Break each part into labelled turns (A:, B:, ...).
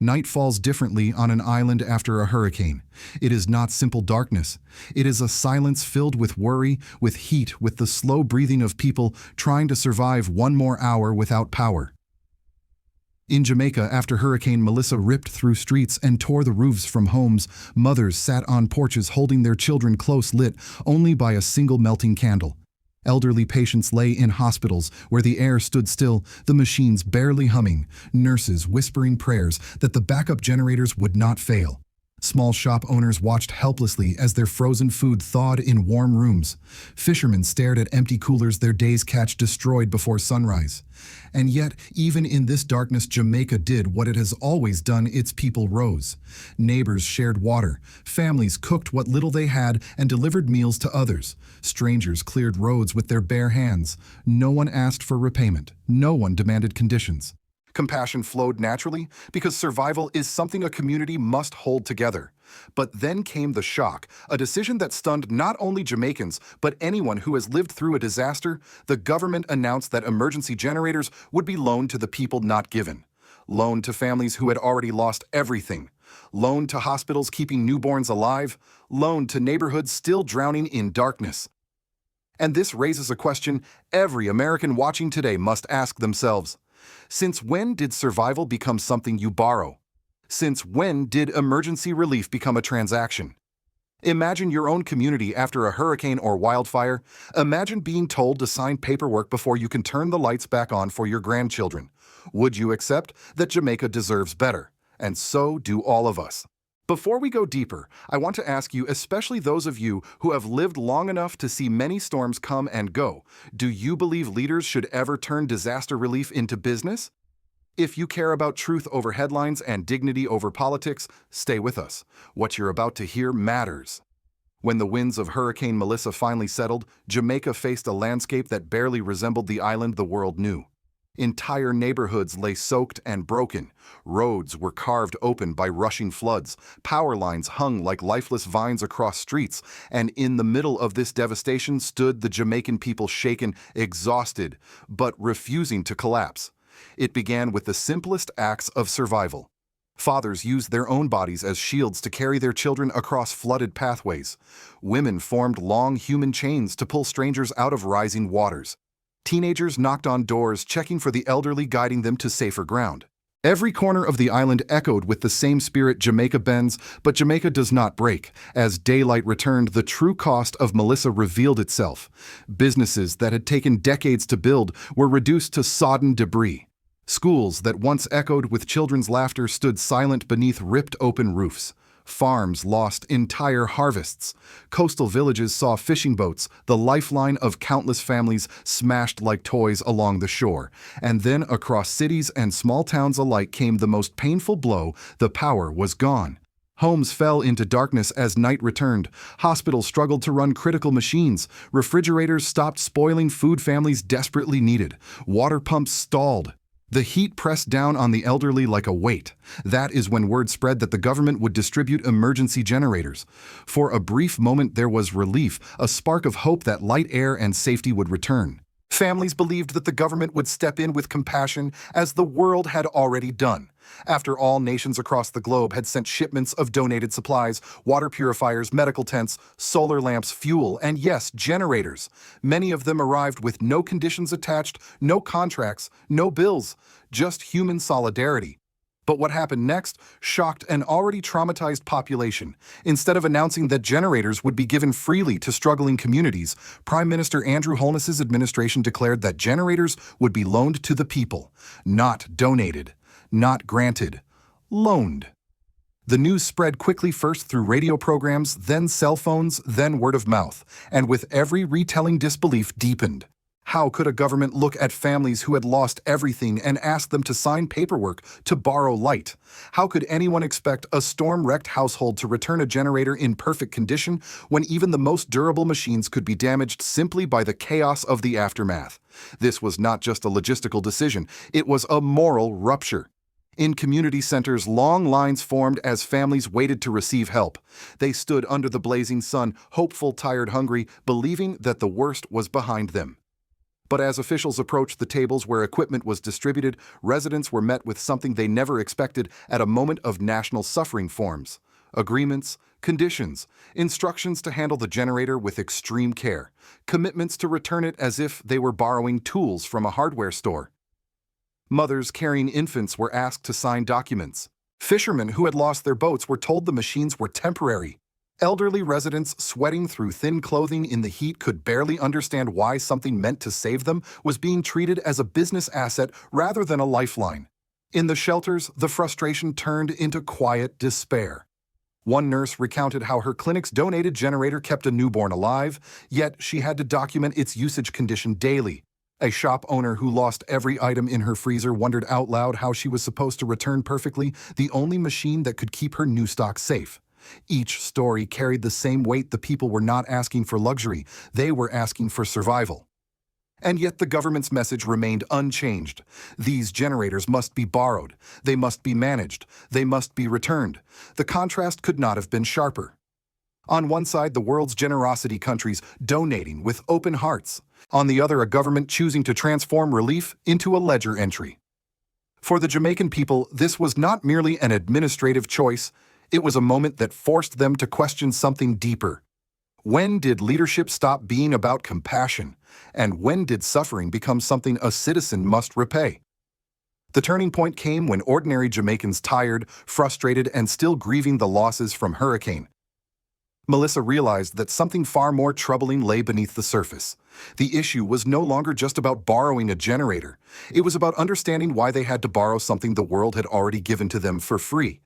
A: Night falls differently on an island after a hurricane. It is not simple darkness. It is a silence filled with worry, with heat, with the slow breathing of people trying to survive one more hour without power. In Jamaica, after Hurricane Melissa ripped through streets and tore the roofs from homes, mothers sat on porches holding their children close lit only by a single melting candle. Elderly patients lay in hospitals where the air stood still, the machines barely humming, nurses whispering prayers that the backup generators would not fail. Small shop owners watched helplessly as their frozen food thawed in warm rooms. Fishermen stared at empty coolers, their day's catch destroyed before sunrise. And yet, even in this darkness, Jamaica did what it has always done. Its people rose. Neighbors shared water. Families cooked what little they had and delivered meals to others. Strangers cleared roads with their bare hands. No one asked for repayment. No one demanded conditions. Compassion flowed naturally because survival is something a community must hold together. But then came the shock, a decision that stunned not only Jamaicans, but anyone who has lived through a disaster. The government announced that emergency generators would be loaned to the people not given. Loaned to families who had already lost everything. Loaned to hospitals keeping newborns alive. Loaned to neighborhoods still drowning in darkness. And this raises a question every American watching today must ask themselves. Since when did survival become something you borrow? Since when did emergency relief become a transaction? Imagine your own community after a hurricane or wildfire. Imagine being told to sign paperwork before you can turn the lights back on for your grandchildren. Would you accept that Jamaica deserves better? And so do all of us. Before we go deeper, I want to ask you, especially those of you who have lived long enough to see many storms come and go, do you believe leaders should ever turn disaster relief into business? If you care about truth over headlines and dignity over politics, stay with us. What you're about to hear matters. When the winds of Hurricane Melissa finally settled, Jamaica faced a landscape that barely resembled the island the world knew. Entire neighborhoods lay soaked and broken. Roads were carved open by rushing floods. Power lines hung like lifeless vines across streets. And in the middle of this devastation stood the Jamaican people, shaken, exhausted, but refusing to collapse. It began with the simplest acts of survival. Fathers used their own bodies as shields to carry their children across flooded pathways. Women formed long human chains to pull strangers out of rising waters. Teenagers knocked on doors, checking for the elderly, guiding them to safer ground. Every corner of the island echoed with the same spirit. Jamaica bends, but Jamaica does not break. As daylight returned, the true cost of Melissa revealed itself. Businesses that had taken decades to build were reduced to sodden debris. Schools that once echoed with children's laughter stood silent beneath ripped open roofs. Farms lost entire harvests. Coastal villages saw fishing boats, the lifeline of countless families, smashed like toys along the shore. And then across cities and small towns alike came the most painful blow: the power was gone. Homes fell into darkness as night returned. Hospitals struggled to run critical machines. Refrigerators stopped spoiling food families desperately needed. Water pumps stalled. The heat pressed down on the elderly like a weight. That is when word spread that the government would distribute emergency generators. For a brief moment there was relief, a spark of hope that light air and safety would return. Families believed that the government would step in with compassion, as the world had already done. After all, nations across the globe had sent shipments of donated supplies: water purifiers, medical tents, solar lamps, fuel, and yes, generators. Many of them arrived with no conditions attached, no contracts, no bills, just human solidarity. But what happened next shocked an already traumatized population. Instead of announcing that generators would be given freely to struggling communities, Prime Minister Andrew Holness's administration declared that generators would be loaned to the people, not donated. Not granted, loaned. The news spread quickly, first through radio programs, then cell phones, then word of mouth, and with every retelling disbelief deepened. How could a government look at families who had lost everything and ask them to sign paperwork to borrow light? How could anyone expect a storm-wrecked household to return a generator in perfect condition when even the most durable machines could be damaged simply by the chaos of the aftermath? This was not just a logistical decision, it was a moral rupture. In community centers, long lines formed as families waited to receive help. They stood under the blazing sun, hopeful, tired, hungry, believing that the worst was behind them. But as officials approached the tables where equipment was distributed, residents were met with something they never expected at a moment of national suffering: forms, agreements, conditions, instructions to handle the generator with extreme care, commitments to return it as if they were borrowing tools from a hardware store. Mothers carrying infants were asked to sign documents. Fishermen who had lost their boats were told the machines were temporary. Elderly residents sweating through thin clothing in the heat could barely understand why something meant to save them was being treated as a business asset rather than a lifeline. In the shelters, the frustration turned into quiet despair. One nurse recounted how her clinic's donated generator kept a newborn alive, yet she had to document its usage condition daily. A shop owner who lost every item in her freezer wondered out loud how she was supposed to return perfectly the only machine that could keep her new stock safe. Each story carried the same weight: the people were not asking for luxury, they were asking for survival. And yet the government's message remained unchanged. These generators must be borrowed, they must be managed, they must be returned. The contrast could not have been sharper. On one side, the world's generosity countries donating with open hearts. On the other, a government choosing to transform relief into a ledger entry. For the Jamaican people, this was not merely an administrative choice, it was a moment that forced them to question something deeper. When did leadership stop being about compassion? And when did suffering become something a citizen must repay? The turning point came when ordinary Jamaicans, tired, frustrated, and still grieving the losses from Hurricane Melissa, realized that something far more troubling lay beneath the surface. The issue was no longer just about borrowing a generator. It was about understanding why they had to borrow something the world had already given to them for free.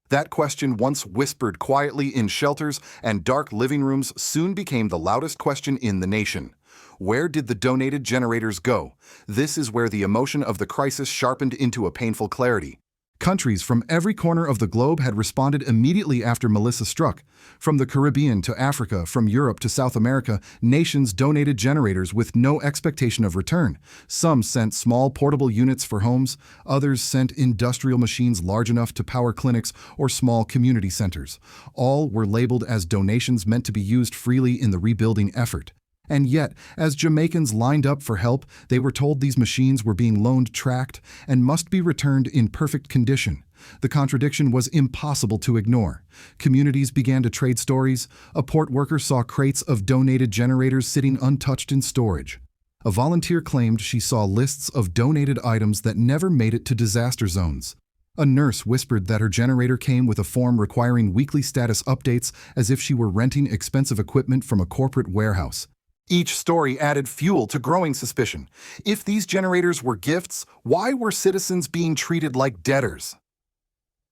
A: That question, once whispered quietly in shelters and dark living rooms, soon became the loudest question in the nation. Where did the donated generators go? This is where the emotion of the crisis sharpened into a painful clarity. Countries from every corner of the globe had responded immediately after Melissa struck. From the Caribbean to Africa, from Europe to South America, nations donated generators with no expectation of return. Some sent small portable units for homes, others sent industrial machines large enough to power clinics or small community centers. All were labeled as donations meant to be used freely in the rebuilding effort. And yet, as Jamaicans lined up for help, they were told these machines were being loaned, tracked, and must be returned in perfect condition. The contradiction was impossible to ignore. Communities began to trade stories. A port worker saw crates of donated generators sitting untouched in storage. A volunteer claimed she saw lists of donated items that never made it to disaster zones. A nurse whispered that her generator came with a form requiring weekly status updates, as if she were renting expensive equipment from a corporate warehouse. Each story added fuel to growing suspicion. If these generators were gifts, why were citizens being treated like debtors?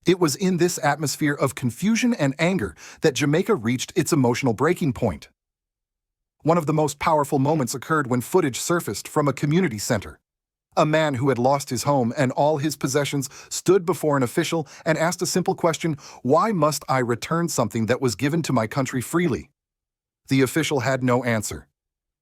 A: It was in this atmosphere of confusion and anger that Jamaica reached its emotional breaking point. One of the most powerful moments occurred when footage surfaced from a community center. A man who had lost his home and all his possessions stood before an official and asked a simple question: why must I return something that was given to my country freely? The official had no answer.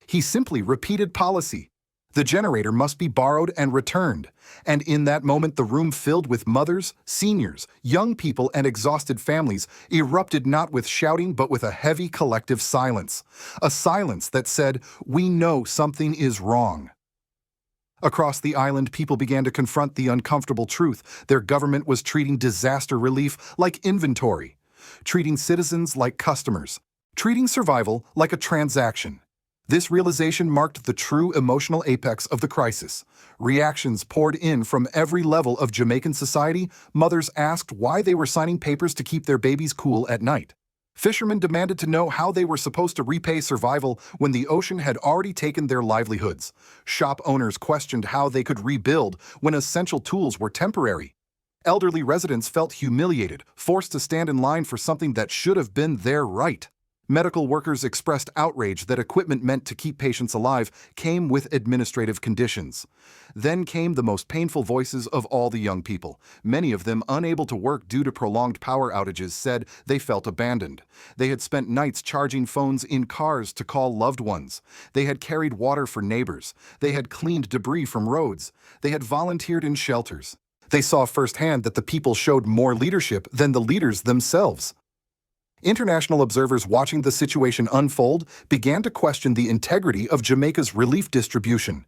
A: He simply repeated policy. The generator must be borrowed and returned. And in that moment, the room filled with mothers, seniors, young people, and exhausted families erupted not with shouting but with a heavy collective silence. A silence that said, "We know something is wrong." Across the island, people began to confront the uncomfortable truth. Their government was treating disaster relief like inventory, treating citizens like customers, treating survival like a transaction. This realization marked the true emotional apex of the crisis. Reactions poured in from every level of Jamaican society. Mothers asked why they were signing papers to keep their babies cool at night. Fishermen demanded to know how they were supposed to repay survival when the ocean had already taken their livelihoods. Shop owners questioned how they could rebuild when essential tools were temporary. Elderly residents felt humiliated, forced to stand in line for something that should have been their right. Medical workers expressed outrage that equipment meant to keep patients alive came with administrative conditions. Then came the most painful voices of all: the young people. Many of them, unable to work due to prolonged power outages, said they felt abandoned. They had spent nights charging phones in cars to call loved ones. They had carried water for neighbors. They had cleaned debris from roads. They had volunteered in shelters. They saw firsthand that the people showed more leadership than the leaders themselves. International observers watching the situation unfold began to question the integrity of Jamaica's relief distribution.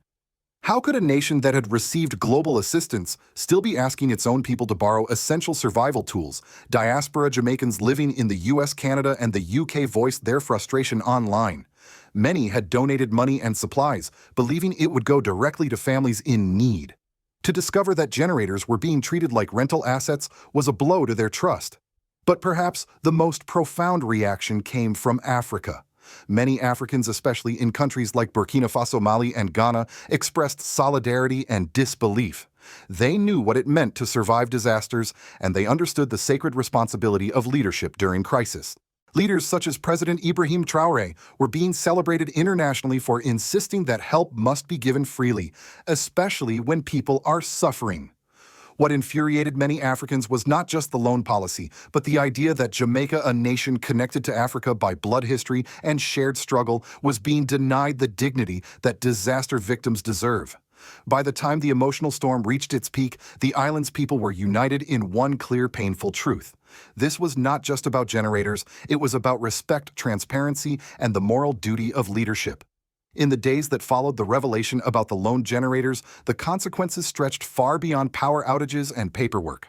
A: How could a nation that had received global assistance still be asking its own people to borrow essential survival tools? Diaspora Jamaicans living in the US, Canada, and the UK voiced their frustration online. Many had donated money and supplies, believing it would go directly to families in need. To discover that generators were being treated like rental assets was a blow to their trust. But perhaps the most profound reaction came from Africa. Many Africans, especially in countries like Burkina Faso, Mali, and Ghana, expressed solidarity and disbelief. They knew what it meant to survive disasters, and they understood the sacred responsibility of leadership during crisis. Leaders such as President Ibrahim Traoré were being celebrated internationally for insisting that help must be given freely, especially when people are suffering. What infuriated many Africans was not just the loan policy, but the idea that Jamaica, a nation connected to Africa by blood history and shared struggle, was being denied the dignity that disaster victims deserve. By the time the emotional storm reached its peak, the island's people were united in one clear, painful truth. This was not just about generators, it was about respect, transparency, and the moral duty of leadership. In the days that followed the revelation about the loaned generators, the consequences stretched far beyond power outages and paperwork.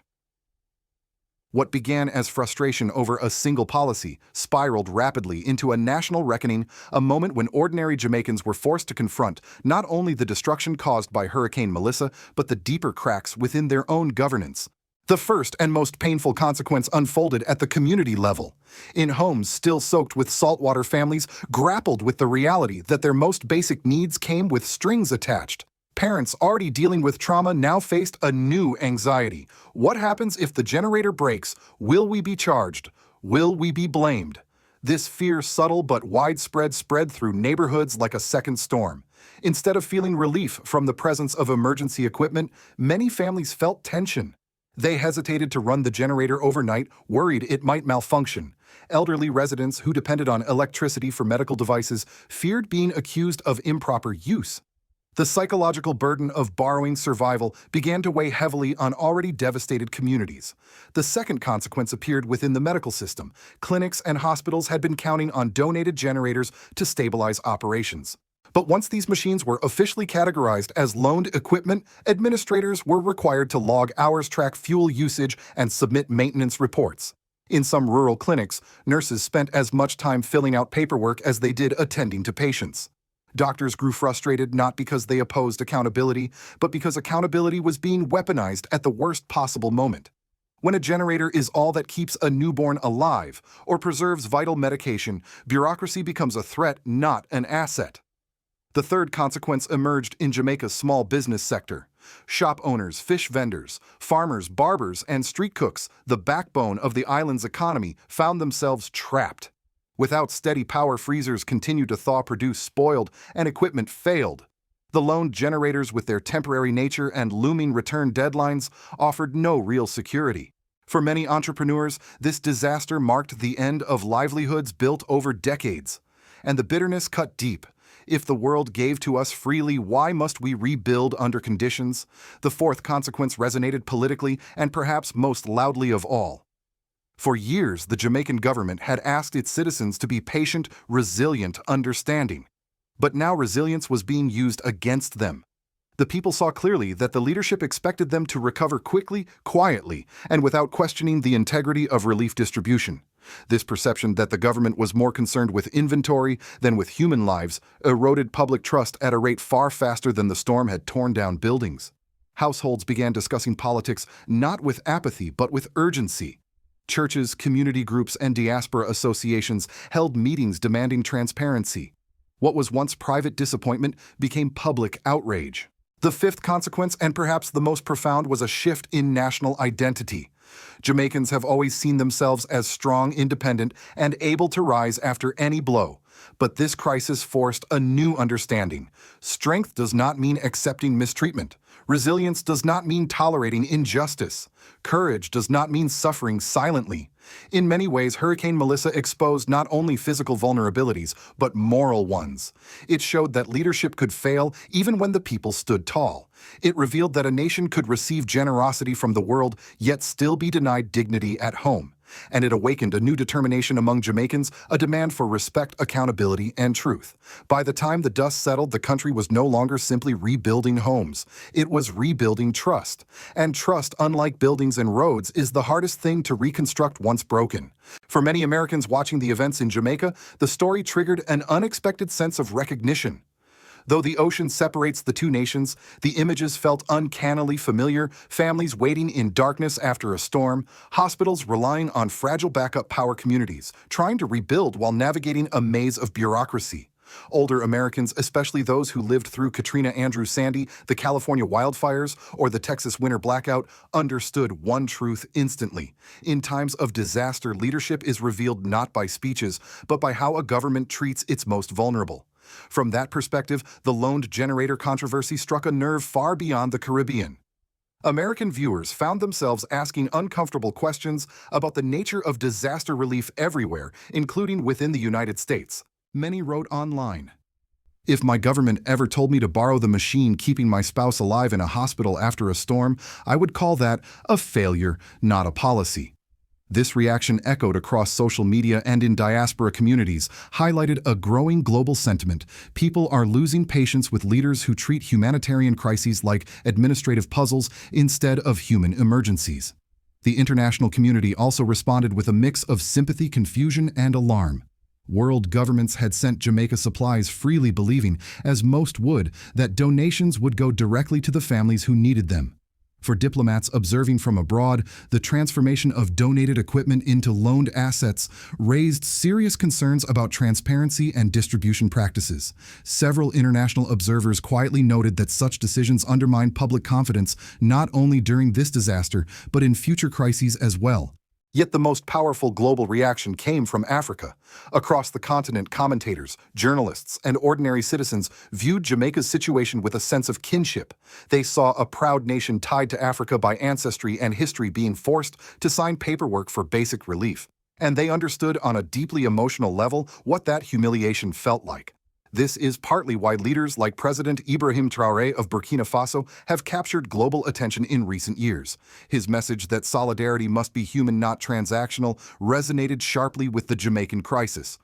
A: What began as frustration over a single policy spiraled rapidly into a national reckoning, a moment when ordinary Jamaicans were forced to confront not only the destruction caused by Hurricane Melissa, but the deeper cracks within their own governance. The first and most painful consequence unfolded at the community level. In homes still soaked with saltwater, families grappled with the reality that their most basic needs came with strings attached. Parents already dealing with trauma now faced a new anxiety. What happens if the generator breaks? Will we be charged? Will we be blamed? This fear, subtle but widespread, spread through neighborhoods like a second storm. Instead of feeling relief from the presence of emergency equipment, many families felt tension. They hesitated to run the generator overnight, worried it might malfunction. Elderly residents who depended on electricity for medical devices feared being accused of improper use. The psychological burden of borrowing survival began to weigh heavily on already devastated communities. The second consequence appeared within the medical system. Clinics and hospitals had been counting on donated generators to stabilize operations. But once these machines were officially categorized as loaned equipment, administrators were required to log hours, track fuel usage, and submit maintenance reports. In some rural clinics, nurses spent as much time filling out paperwork as they did attending to patients. Doctors grew frustrated not because they opposed accountability, but because accountability was being weaponized at the worst possible moment. When a generator is all that keeps a newborn alive or preserves vital medication, bureaucracy becomes a threat, not an asset. The third consequence emerged in Jamaica's small business sector. Shop owners, fish vendors, farmers, barbers, and street cooks, the backbone of the island's economy, found themselves trapped. Without steady power, freezers continued to thaw, produce spoiled, and equipment failed. The loaned generators, with their temporary nature and looming return deadlines, offered no real security. For many entrepreneurs, this disaster marked the end of livelihoods built over decades. And the bitterness cut deep. If the world gave to us freely, why must we rebuild under conditions? The fourth consequence resonated politically and perhaps most loudly of all. For years, the Jamaican government had asked its citizens to be patient, resilient, understanding. But now resilience was being used against them. The people saw clearly that the leadership expected them to recover quickly, quietly, and without questioning the integrity of relief distribution. This perception that the government was more concerned with inventory than with human lives eroded public trust at a rate far faster than the storm had torn down buildings. Households began discussing politics not with apathy but with urgency. Churches, community groups, and diaspora associations held meetings demanding transparency. What was once private disappointment became public outrage. The fifth consequence, and perhaps the most profound, was a shift in national identity. Jamaicans have always seen themselves as strong, independent, and able to rise after any blow. But this crisis forced a new understanding. Strength does not mean accepting mistreatment. Resilience does not mean tolerating injustice. Courage does not mean suffering silently. In many ways, Hurricane Melissa exposed not only physical vulnerabilities, but moral ones. It showed that leadership could fail even when the people stood tall. It revealed that a nation could receive generosity from the world, yet still be denied dignity at home. And it awakened a new determination among Jamaicans, a demand for respect, accountability, and truth. By the time the dust settled, the country was no longer simply rebuilding homes. It was rebuilding trust. And trust, unlike buildings and roads, is the hardest thing to reconstruct once broken. For many Americans watching the events in Jamaica, the story triggered an unexpected sense of recognition. Though the ocean separates the two nations, the images felt uncannily familiar: families waiting in darkness after a storm, hospitals relying on fragile backup power, communities trying to rebuild while navigating a maze of bureaucracy. Older Americans, especially those who lived through Katrina, Andrew, Sandy, the California wildfires, or the Texas winter blackout, understood one truth instantly. In times of disaster, leadership is revealed not by speeches, but by how a government treats its most vulnerable. From that perspective, the loaned generator controversy struck a nerve far beyond the Caribbean. American viewers found themselves asking uncomfortable questions about the nature of disaster relief everywhere, including within the United States. Many wrote online, "If my government ever told me to borrow the machine keeping my spouse alive in a hospital after a storm, I would call that a failure, not a policy." This reaction echoed across social media and in diaspora communities, highlighted a growing global sentiment. People are losing patience with leaders who treat humanitarian crises like administrative puzzles instead of human emergencies. The international community also responded with a mix of sympathy, confusion, and alarm. World governments had sent Jamaica supplies freely, believing, as most would, that donations would go directly to the families who needed them. For diplomats observing from abroad, the transformation of donated equipment into loaned assets raised serious concerns about transparency and distribution practices. Several international observers quietly noted that such decisions undermine public confidence not only during this disaster, but in future crises as well. Yet the most powerful global reaction came from Africa. Across the continent, commentators, journalists, and ordinary citizens viewed Jamaica's situation with a sense of kinship. They saw a proud nation tied to Africa by ancestry and history being forced to sign paperwork for basic relief. And they understood on a deeply emotional level what that humiliation felt like. This is partly why leaders like President Ibrahim Traoré of Burkina Faso have captured global attention in recent years. His message that solidarity must be human, not transactional, resonated sharply with the Jamaican crisis.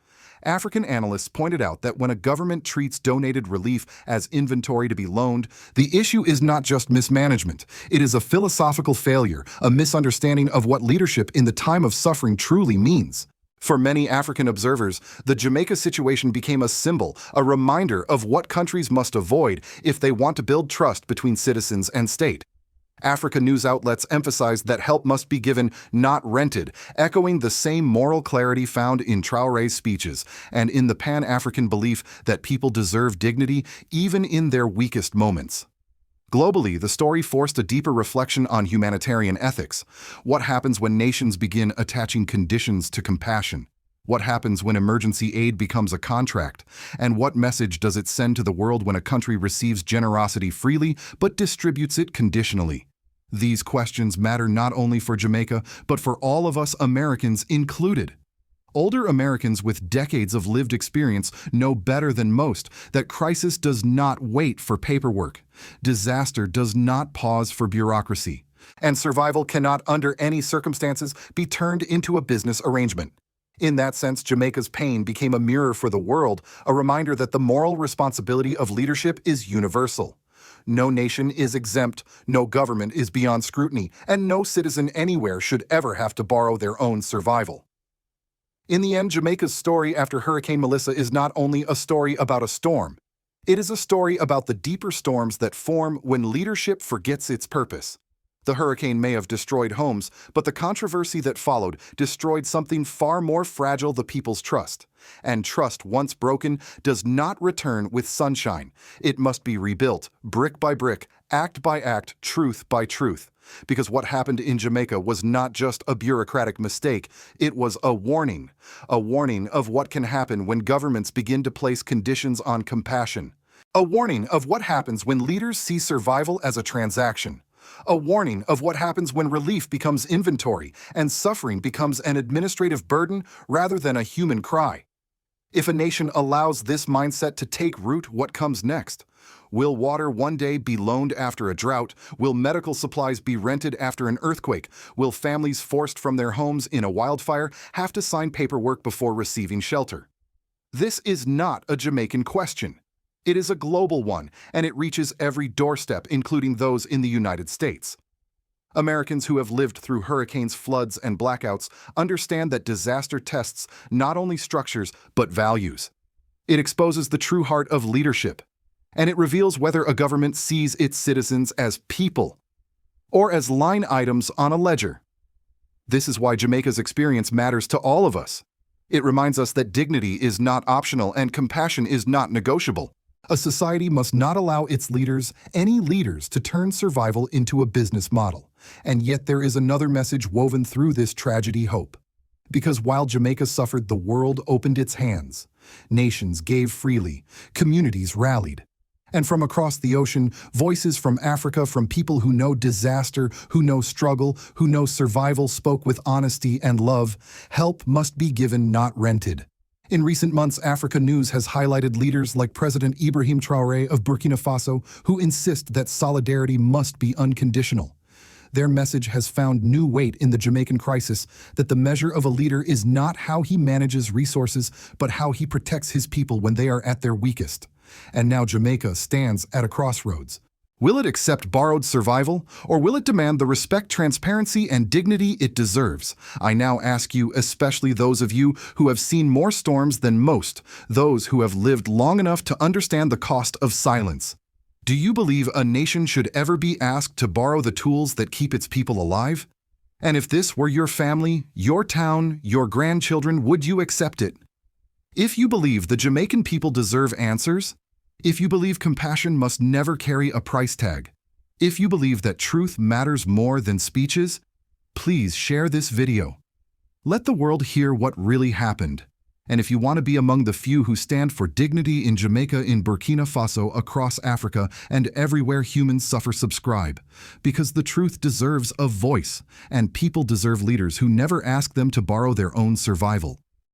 A: African analysts pointed out that when a government treats donated relief as inventory to be loaned, the issue is not just mismanagement. It is a philosophical failure, a misunderstanding of what leadership in the time of suffering truly means. For many African observers, the Jamaica situation became a symbol, a reminder of what countries must avoid if they want to build trust between citizens and state. Africa news outlets emphasized that help must be given, not rented, echoing the same moral clarity found in Traoré's speeches and in the Pan-African belief that people deserve dignity even in their weakest moments. Globally, the story forced a deeper reflection on humanitarian ethics. What happens when nations begin attaching conditions to compassion? What happens when emergency aid becomes a contract? And what message does it send to the world when a country receives generosity freely but distributes it conditionally? These questions matter not only for Jamaica, but for all of us Americans included. Older Americans with decades of lived experience know better than most that crisis does not wait for paperwork. Disaster does not pause for bureaucracy. And survival cannot, under any circumstances, be turned into a business arrangement. In that sense, Jamaica's pain became a mirror for the world, a reminder that the moral responsibility of leadership is universal. No nation is exempt, no government is beyond scrutiny, and no citizen anywhere should ever have to borrow their own survival. In the end, Jamaica's story after Hurricane Melissa is not only a story about a storm. It is a story about the deeper storms that form when leadership forgets its purpose. The hurricane may have destroyed homes, but the controversy that followed destroyed something far more fragile: the people's trust. And trust, once broken, does not return with sunshine. It must be rebuilt, brick by brick, act by act, truth by truth. Because what happened in Jamaica was not just a bureaucratic mistake, it was a warning of what can happen when governments begin to place conditions on compassion. A warning of what happens when leaders see survival as a transaction. A warning of what happens when relief becomes inventory and suffering becomes an administrative burden rather than a human cry. If a nation allows this mindset to take root, what comes next? Will water one day be loaned after a drought? Will medical supplies be rented after an earthquake? Will families forced from their homes in a wildfire have to sign paperwork before receiving shelter? This is not a Jamaican question. It is a global one, and it reaches every doorstep, including those in the United States. Americans who have lived through hurricanes, floods, and blackouts understand that disaster tests not only structures but values. It exposes the true heart of leadership, and it reveals whether a government sees its citizens as people or as line items on a ledger. This is why Jamaica's experience matters to all of us. It reminds us that dignity is not optional and compassion is not negotiable. A society must not allow its leaders, any leaders, to turn survival into a business model. And yet there is another message woven through this tragedy: hope. Because while Jamaica suffered, the world opened its hands. Nations gave freely, communities rallied. And from across the ocean, voices from Africa, from people who know disaster, who know struggle, who know survival, spoke with honesty and love. Help must be given, not rented. In recent months, Africa News has highlighted leaders like President Ibrahim Traoré of Burkina Faso, who insist that solidarity must be unconditional. Their message has found new weight in the Jamaican crisis, that the measure of a leader is not how he manages resources, but how he protects his people when they are at their weakest. And now Jamaica stands at a crossroads. Will it accept borrowed survival, or will it demand the respect, transparency, and dignity it deserves? I now ask you, especially those of you who have seen more storms than most, those who have lived long enough to understand the cost of silence. Do you believe a nation should ever be asked to borrow the tools that keep its people alive? And if this were your family, your town, your grandchildren, would you accept it? If you believe the Jamaican people deserve answers, if you believe compassion must never carry a price tag, if you believe that truth matters more than speeches, please share this video. Let the world hear what really happened. And if you want to be among the few who stand for dignity in Jamaica, in Burkina Faso, across Africa, and everywhere humans suffer, subscribe. Because the truth deserves a voice, and people deserve leaders who never ask them to borrow their own survival.